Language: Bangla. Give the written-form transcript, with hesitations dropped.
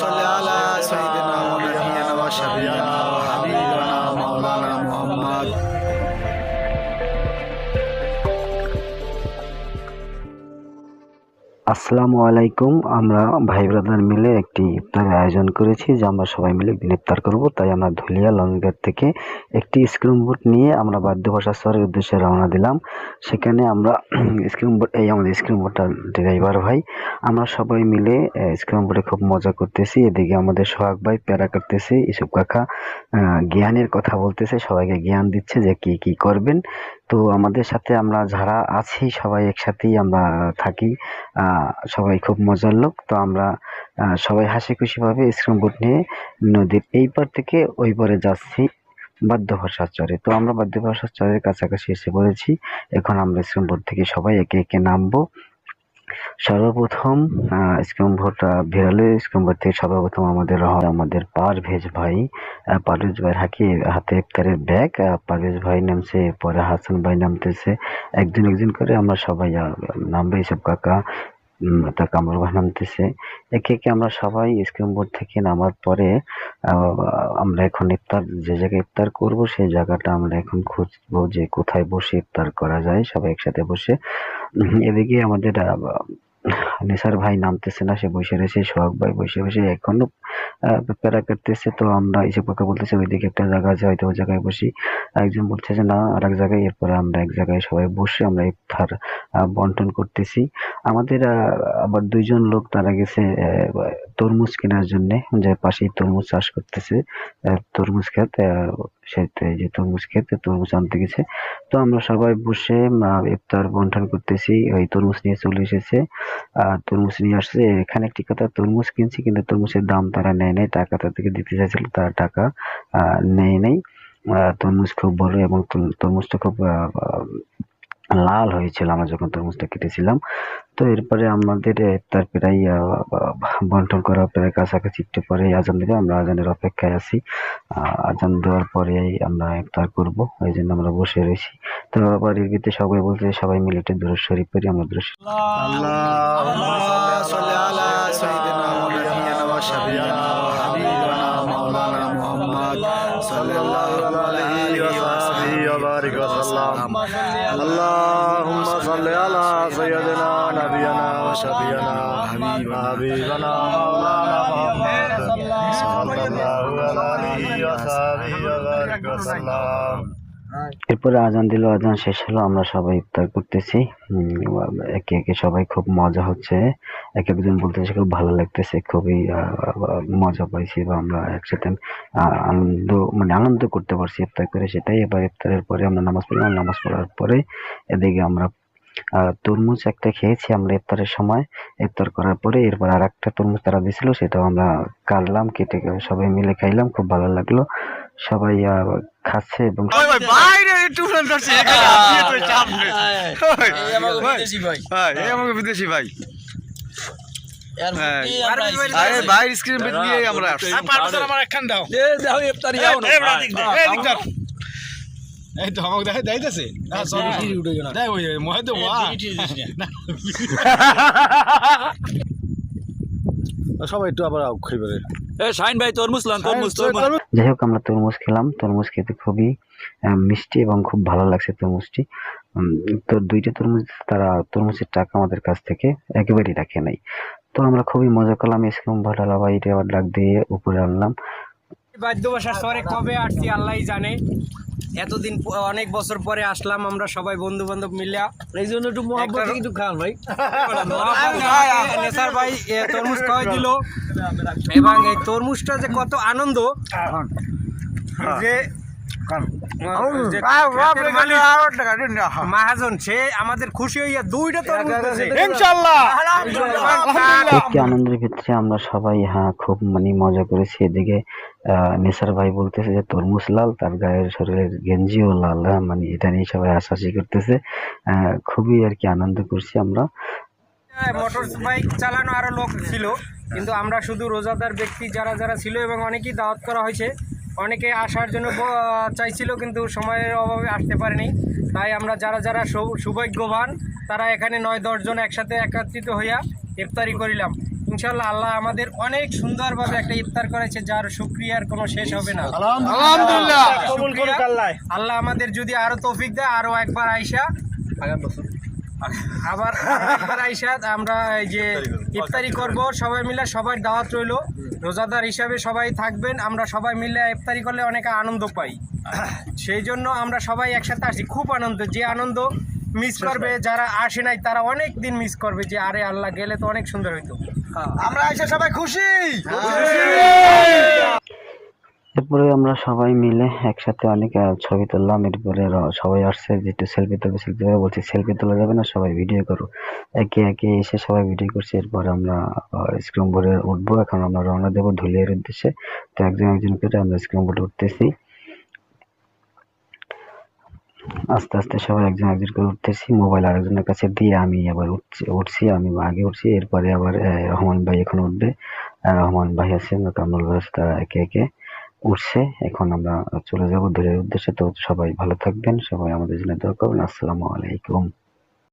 صلى على سيدنا ونبينا وشفيعنا وحبيبنا مولانا محمد। আসসালামু আলাইকুম। আমরা ভাই ব্রাদার মিলে একটি ইফতারের আয়োজন করেছি যে আমরা সবাই মিলে একদিন ইফতার করব। তাই আমরা ধুলিয়া লঞ্চঘাট থেকে একটি স্ক্রিন বোট নিয়ে আমরা বাদ্য ভাষা স্তরের উদ্দেশ্যে রওনা দিলাম। সেখানে আমরা স্ক্রিন বোট, এই আমাদের স্ক্রিন বোটটার ড্রাইভার ভাই, আমরা সবাই মিলে স্ক্রিন বোটে খুব মজা করতেছি। এদিকে আমাদের সোহাগ ভাই প্যারা করতেছে, ইসুফ কাকা জ্ঞানের কথা বলতেছে, সবাইকে জ্ঞান দিচ্ছে যে কি কি করবেন। তো আমাদের সাথে আমরা যারা আছি সবাই একসাথেই আমরা থাকি, সবাই খুব মজার লোক। তো আমরা সবাই হাসি খুশিভাবে স্ক্রিন বোট নিয়ে নদীর এই পার থেকে ওই পারে যাচ্ছি বাদ্য ভাষার চরে। তো আমরা বাদ্য ভাষার চরের কাছাকাছি এসে পড়েছি। এখন আমরা স্ক্রিন বোট থেকে সবাই একে একে নামবো। সর্বপ্রথম স্ক্রিন বোট ভিড়ালে স্ক্রিন বোট থেকে সর্বপ্রথম আমাদের পারভেজ ভাই, পারভেজ ভাই হাতে ইফতারের ব্যাগ। পারভেজ ভাই নামছে, পরে হাসান ভাই নামতেছে, একজন একজন করে আমরা সবাই নামবে। ইসব কাকা, তা কামরুল ভাই নামতেছে। একে একে আমরা সবাই স্ক্রিন বোর্ড থেকে নামার পরে আমরা এখন যে জায়গায় ইফতার করব সেই জায়গাটা আমরা এখন খুঁজবো যে কোথায় বসে ইফতার করা যায়, সবাই একসাথে বসে। এদিকে আমাদের নেসার ভাই নামতেছে না, সে বসে রয়েছে। সোহাগ ভাই বসে বসে এখনো প্যারা করতেছে। তো আমরা এইসব কথা বলতেছি ওইদিকে একটা জায়গা আছে, হয়তো ওই জায়গায় বসি। একজন বলছে যে না আর এক জায়গায়। এরপরে আমরা এক জায়গায় সবাই বসে আমরা ইফতার বন্টন করতেছি। আমাদের আবার দুইজন লোক তারা গেছে তরমুজ কেনার জন্য, যে পাশেই তরমুজ চাষ করতেছে, তরমুজ ক্ষেত, এই যে তরমুজ ক্ষেত, তরমুজ আনতে গেছে। তো আমরা সবাই বসে ইফতার বন্টন করতেছি। ওই তরমুজ নিয়ে চলে এসেছে, তরমুজ নিয়ে আসছে। এখানে একটি কথা, তরমুজ কিনছি কিন্তু তরমুজের দাম তারা নেয় নাই, টাকা তাদেরকে দিতে চাইছিল, তারা টাকা নেয় নাই। তরমুজ খুব বড় এবং তরমুজটা খুব লাল হয়েছিল আমরা যখন তরমুজটা কেটেছিলাম। তো এরপরে আমাদের ইফতার প্রায় বন্টন করা প্রায় কাছাকাছি, একটু পরে আজান দেবে। আমরা আজানের অপেক্ষায় আছি। আজান দেওয়ার পরে আমরা ইফতার করব, ওই জন্য আমরা বসে রয়েছি। তো আবার এর ভিতরে সবাই বলছে সবাই মিলে একটু দুরূদ শরীফ পড়ি। আমরা দুরূদ শরীফ اللهم صل على سيدنا ونبينا وشفيعنا وحبيبنا مولانا محمد صلى الله عليه وصحبه وبارك وسلم। اللهم صل على سيدنا نبينا وشفيعنا وحبيبنا مولانا محمد صلى الله عليه وصحبه وبارك وسلم। এরপরে আজান দিল, আজান শেষ হলো, আমরা সবাই ইফতার করতেছি। একে একে সবাই খুব মজা হচ্ছে, এক একজন বলতেছে খুব ভালো লাগতেছে, খুবই মজা পাইছি বা আমরা একসাথে আনন্দ করতে পারছি ইফতার করে, সেটাই। এবার ইফতারের পরে আমরা নামাজ পড়লাম। নামাজ পড়ার পরে এদিকে আমরা তরমুজ একটা খেয়েছি আমরা ইফতারের সময়। ইফতার করার পরে এরপর আর একটা তরমুজ তারা দিছিল, সেটাও আমরা কাটলাম, কেটে সবাই মিলে খাইলাম, খুব ভালো লাগলো। সবাই খাচ্ছে এবং বিদেশি ভাই সবাই একটু আবার খাইবে। যাই হোক, আমরা তরমুজ খেলাম। তরমুজ খেতে খুবই মিষ্টি এবং খুব ভালো লাগছে তরমুজটি। তো দুইটা তরমুজ, তারা তরমুজের টাকা আমাদের কাছ থেকে একেবারেই রাখে নাই। তো আমরা খুবই মজা করলাম। এসলাম ভাটালা বাইরে আবার ডাক দিয়ে উপরে আনলাম। বাদ্য ভাষার স্তরে কবে আসছি আল্লাহ জানে। এতদিন অনেক বছর পরে আসলাম আমরা সবাই বন্ধু বান্ধব মিলে। এই জন্য একটু খান ভাই। নেসার ভাই তরমুজ খাওয়াই দিল, এবং এই তরমুজটা যে কত আনন্দ, যে মাহাজন সে আমাদের খুশি হইয়া দুইটা তরমুজ ইনশাআল্লাহ। একটি আনন্দের ভিতরে আমরা সবাই খুব মজা করেছি। এদিকে নেসার ভাই বলতেছে যে তরমুজ লাল, তার গায়ের শরীরের গেঞ্জিও লাল, এটা নিয়ে সবাই হাসাহাসি করতেছে। খুবই আর কি আনন্দ করছি আমরা। মোটর বাইক চালানো আরো লোক ছিল, কিন্তু আমরা শুধু রোজাদার ব্যক্তি যারা যারা ছিল, এবং অনেকেই দাওয়াত করা হয়েছে, অনেকে আসার জন্য চাইছিল কিন্তু সময়ের অভাবে আসতে পারেনি। তাই আমরা যারা যারা সৌভাগ্যবান তারা এখানে ৯-১০ জন একসাথে একত্রিত হইয়া ইফতারি করিলাম। ইনশাল্লাহ আল্লাহ আমাদের অনেক সুন্দরভাবে একটা ইফতার করেছে, যার শুকরিয়ার কোনো শেষ হবে না। আলহামদুলিল্লাহ। আল্লাহ আমাদের যদি আরো তৌফিক দেয়, আরো একবার আইসা আবার একবার আইসা আমরা এই যে ইফতারি করব সবাই মিলে, সবার দাওয়াত রইল। রোজাদার হিসাবে সবাই থাকবেন, আমরা সবাই মিলে ইফতারি করলে অনেক আনন্দ পাই। সেই জন্য আমরা সবাই একসাথে আসি, খুব আনন্দ। যে আনন্দ মিস করবে, যারা আসে নাই তারা অনেক দিন মিস করবে, যে আরে আল্লাহ গেলে তো অনেক সুন্দর হইতো। আমরা এসে সবাই খুশি। এরপরে আমরা সবাই মিলে একসাথে অনেক ছবি তুললাম। এরপরে সবাই আসছে যেটু সেলফি তুলবে, সেলফি বলছি সেলফি তোলা যাবে না, সবাই ভিডিও করো। একে একে এসে সবাই ভিডিও করছে। এরপরে আমরা স্ক্রিন বোর্ডে উঠবো। এখন আমরা রওনা দেবো ধুলিয়ার উদ্দেশ্যে। তো একজন একজন করে আমরা স্ক্রিন বোর্ডে উঠতেছি। আস্তে আস্তে সবাই একজন একজন করে উঠতেছি। মোবাইল আরেকজনের কাছে দিয়ে আমি আবার উঠছি। আমি আগে উঠছি, এরপরে আবার রহমান ভাই এখন উঠবে। রহমান ভাই আছেন, কামরুল ভাই আছে, তারা একে একে উঠছে। এখন আমরা চলে যাব ধুলিয়ার উদ্দেশ্যে। তো সবাই ভালো থাকবেন, সবাই আমাদের জন্য দোয়া করবেন। আসসালামু আলাইকুম।